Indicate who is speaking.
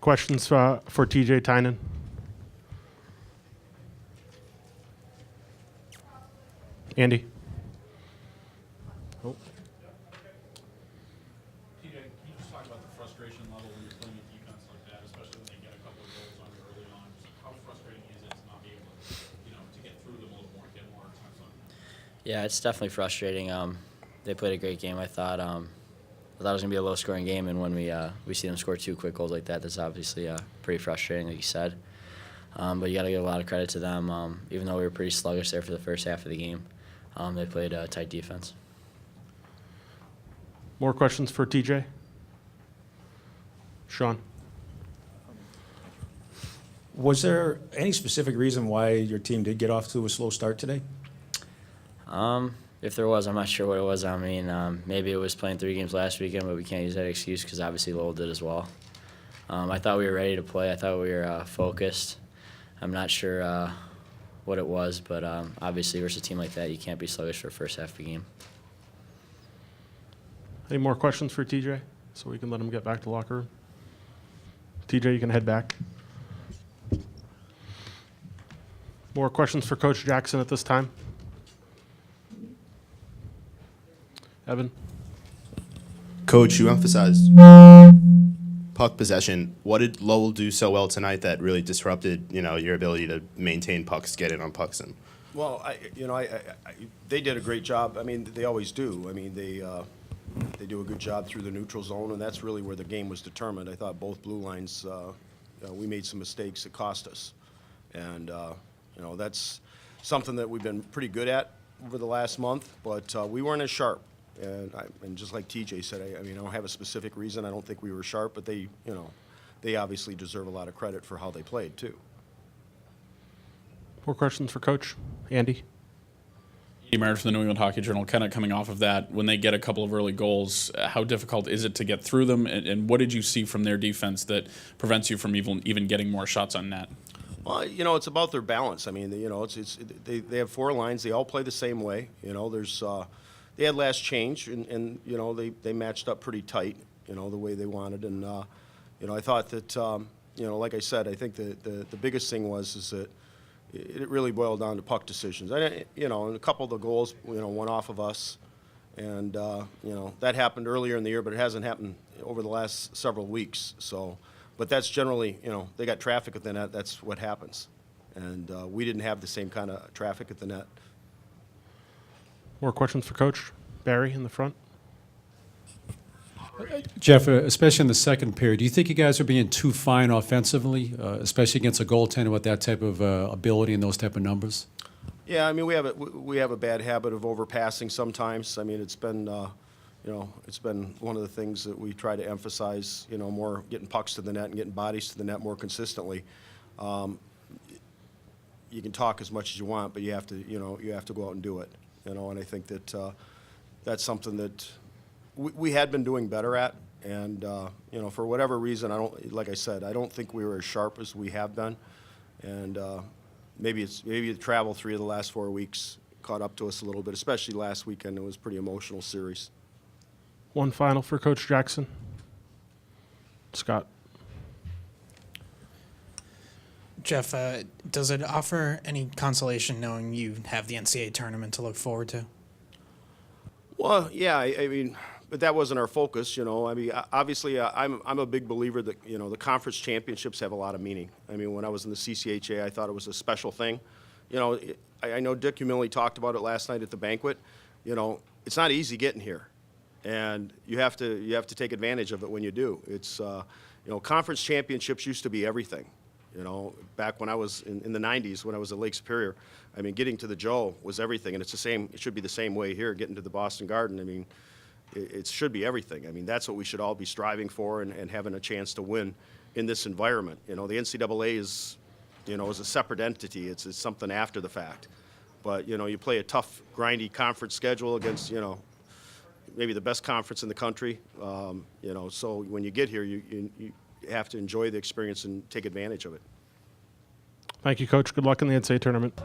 Speaker 1: Questions for TJ Tynan? Andy? Oh.
Speaker 2: TJ, can you just talk about the frustration level when you're playing a defense like that, especially when they get a couple of goals on you early on? Just how frustrating is it to not be able to get through them a little more, get more attempts on them?
Speaker 3: Yeah, it's definitely frustrating. They played a great game. I thought it was gonna be a low-scoring game, and when we see them score 2 quick goals like that, that's obviously pretty frustrating, like you said. But you got to give a lot of credit to them. Even though we were pretty sluggish there for the first half of the game, they played a tight defense.
Speaker 1: More questions for TJ? Sean?
Speaker 4: Was there any specific reason why your team did get off to a slow start today?
Speaker 3: If there was, I'm not sure what it was. I mean, maybe it was playing 3 games last weekend, but we can't use that excuse because obviously Lowell did as well. I thought we were ready to play. I thought we were focused. I'm not sure what it was, but obviously versus a team like that, you can't be sluggish for the first half of the game.
Speaker 1: Any more questions for TJ so we can let him get back to the locker room? TJ, you can head back. More questions for Coach Jackson at this time? Evan?
Speaker 5: Coach, you emphasized puck possession. What did Lowell do so well tonight that really disrupted, your ability to maintain pucks, get in on pucks? And
Speaker 6: Well, they did a great job. I mean, they always do. I mean, they do a good job through the neutral zone, and that's really where the game was determined. I thought both blue lines, we made some mistakes that cost us, and that's something that we've been pretty good at over the last month. But we weren't as sharp, and just like TJ said, I don't have a specific reason. I don't think we were sharp, but they obviously deserve a lot of credit for how they played too.
Speaker 1: More questions for Coach? Andy?
Speaker 2: Andy Meredith from the New England Hockey Journal, kind of coming off of that, when they get a couple of early goals, how difficult is it to get through them, and what did you see from their defense that prevents you from even getting more shots on net?
Speaker 6: Well, it's about their balance. I mean, they have 4 lines. They all play the same way. They had last change, and they matched up pretty tight, the way they wanted. And I thought that like I said, I think the biggest thing is that it really boiled down to puck decisions. And a couple of the goals went off of us, and that happened earlier in the year, but it hasn't happened over the last several weeks. So. But that's generally, they got traffic at the net. That's what happens. And we didn't have the same kind of traffic at the net.
Speaker 1: More questions for Coach? Barry in the front.
Speaker 7: Jeff, especially in the second period, do you think you guys are being too fine offensively, especially against a goaltender with that type of ability and those type of numbers?
Speaker 6: Yeah, I mean, we have a bad habit of overpassing sometimes. I mean, it's been one of the things that we try to emphasize, more getting pucks to the net and getting bodies to the net more consistently. You can talk as much as you want, but you have to go out and do it, and I think that that's something that we had been doing better at, and for whatever reason, like I said, I don't think we were as sharp as we have been, and maybe the travel 3 of the last 4 weeks caught up to us a little bit, especially last weekend. It was a pretty emotional series.
Speaker 1: One final for Coach Jackson. Scott.
Speaker 8: Jeff, does it offer any consolation knowing you have the NCAA tournament to look forward to?
Speaker 6: Well, yeah, I mean, but that wasn't our focus, I mean, obviously, I'm a big believer that, the conference championships have a lot of meaning. I mean, when I was in the CCHA, I thought it was a special thing. I know Dick Humilly talked about it last night at the banquet. It's not easy getting here, and you have to take advantage of it when you do. It's conference championships used to be everything. Back when I was in the 90s, when I was at Lake Superior, I mean, getting to the Joe was everything, and it's the same. It should be the same way here. Getting to the Boston Garden, I mean, it should be everything. I mean, that's what we should all be striving for, and having a chance to win in this environment. The NCAA is, is a separate entity. It's something after the fact. But you play a tough, grindy conference schedule against maybe the best conference in the country. So when you get here, you have to enjoy the experience and take advantage of it.
Speaker 1: Thank you, Coach. Good luck in the NCAA tournament.